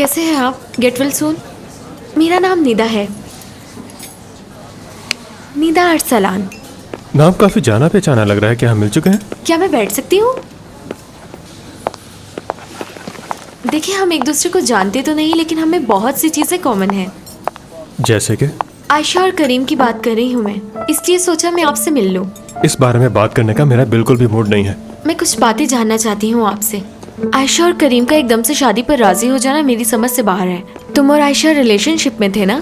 कैसे हैं आप? Get well soon. मेरा नाम निदा है, निदा अरसलान। नाम काफी जाना पहचाना लग रहा है। क्या हम मिल चुके हैं? क्या मैं बैठ सकती हूँ? देखिए, हम एक दूसरे को जानते तो नहीं, लेकिन हमें बहुत सी चीजें कॉमन हैं। जैसे कि? आयशा और करीम की बात कर रही हूँ मैं, इसलिए सोचा मैं आपसे मिल लूँ। इस बारे में बात करने का मेरा बिल्कुल भी मूड नहीं है। मैं कुछ बातें जानना चाहती हूँ आपसे। आयशा और करीम का एकदम से शादी पर राजी हो जाना मेरी समझ से बाहर है। तुम और आयशा रिलेशनशिप में थे ना?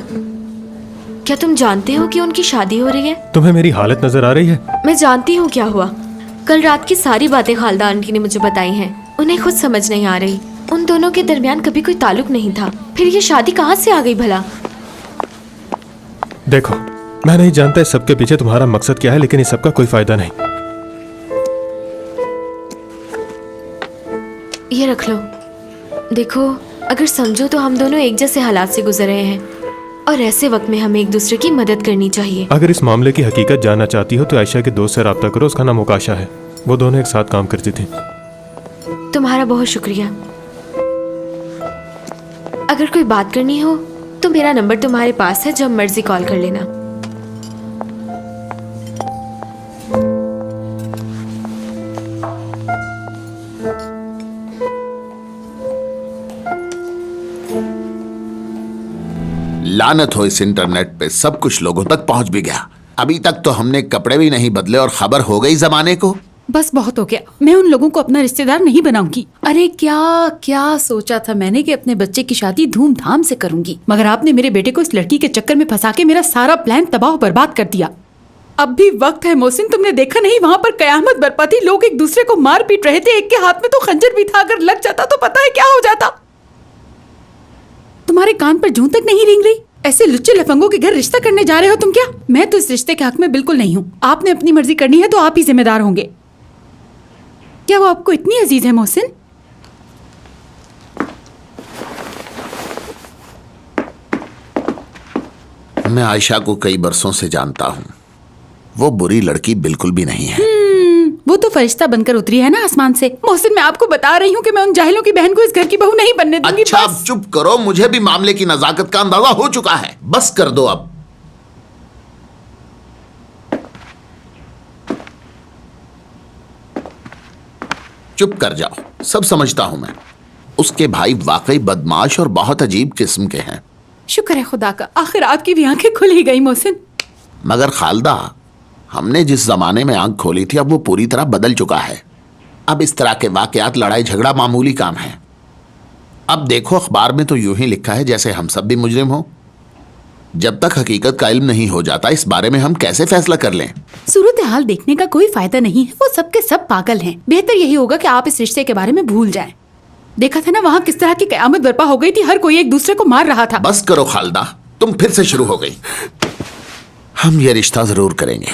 क्या तुम जानते हो कि उनकी शादी हो रही है? तुम्हें मेरी हालत नजर आ रही है? मैं जानती हूँ क्या हुआ। कल रात की सारी बातें खालदा आंटी ने मुझे बताई हैं। उन्हें खुद समझ नहीं आ रही। उन दोनों के दरमियान कभी कोई ताल्लुक नहीं था, फिर ये शादी कहाँ से आ गई भला? देखो, मैं नहीं जानता इस सबके पीछे तुम्हारा मकसद क्या है, लेकिन इस सबका कोई फायदा नहीं। ये रख लो। देखो, अगर समझो तो हम दोनों एक जैसे हालात से गुजर रहे हैं और ऐसे वक्त में हमें एक दूसरे की मदद करनी चाहिए। अगर इस मामले की हकीकत जानना चाहती हो तो आयशा के दोस्त से राब्ता करो। उसका नाम उकाशा है। वो दोनों एक साथ काम करती थी। तुम्हारा बहुत शुक्रिया। अगर कोई बात करनी हो तो मेरा नंबर तुम्हारे पास है, जब मर्जी कॉल कर लेना। लानत हो इस इंटरनेट पे, सब कुछ लोगों तक पहुंच भी गया। अभी तक तो हमने कपड़े भी नहीं बदले और खबर हो गई जमाने को। बस बहुत हो गया। मैं उन लोगों को अपना रिश्तेदार नहीं बनाऊंगी। अरे क्या क्या सोचा था मैंने कि अपने बच्चे की शादी धूमधाम से करूंगी, मगर आपने मेरे बेटे को इस लड़की के चक्कर में फंसा के मेरा सारा प्लान तबाह बर्बाद कर दिया। अब भी वक्त है मोहसिन, तुमने देखा नहीं वहाँ पर कयामत बरपा थी। लोग एक दूसरे को मार पीट रहे थे, एक के हाथ में तो खंजर भी था। अगर लग जाता तो पता है क्या हो जाता। तुम्हारे कान पर जूं तक नहीं रेंग रही? ऐसे लुच्चे लफंगों के घर रिश्ता करने जा रहे हो तुम क्या? मैं तो इस रिश्ते के हक में बिल्कुल नहीं हूँ। आपने अपनी मर्जी करनी है तो आप ही जिम्मेदार होंगे। क्या वो आपको इतनी अजीज है मोहसिन? मैं आयशा को कई बरसों से जानता हूँ। वो बुरी लड़की बिल्कुल भी नहीं है। वो तो फरिश्ता बनकर उतरी है ना आसमान से। मोहसिन, मैं आपको बता रही हूँ कि मैं उन जाहिलों की बहन को इस घर की बहू नहीं बनने दूंगी। अच्छा, अब चुप करो। मुझे भी मामले की नजाकत का अंदाजा हो चुका है। बस कर दो अब। चुप कर जाओ। सब समझता हूं मैं। उसके भाई वाकई बदमाश और बहुत अजीब किस्म के हैं। शुक्र है खुदा का, आखिर आपकी भी आंखें खुल ही गई मोहसिन। मगर खालदा, हमने जिस जमाने में आंख खोली थी अब वो पूरी तरह बदल चुका है। अब इस तरह के वाकयात, लड़ाई झगड़ा मामूली काम है। अब देखो, अखबार में तो यूं ही लिखा है जैसे हम सब भी मुजरिम हो। जब तक हकीकत का इल्म नहीं हो जाता, इस बारे में हम कैसे फैसला कर लें? सूरत हाल देखने का कोई फायदा नहीं है। वो सब के सब पागल हैं। बेहतर यही होगा कि आप इस रिश्ते के बारे में भूल जाएं। देखा था ना वहाँ किस तरह की कयामत बर्पा हो गई थी। हर कोई एक दूसरे को मार रहा था। बस करो खालदा, तुम फिर से शुरू हो गई। हम ये रिश्ता जरूर करेंगे।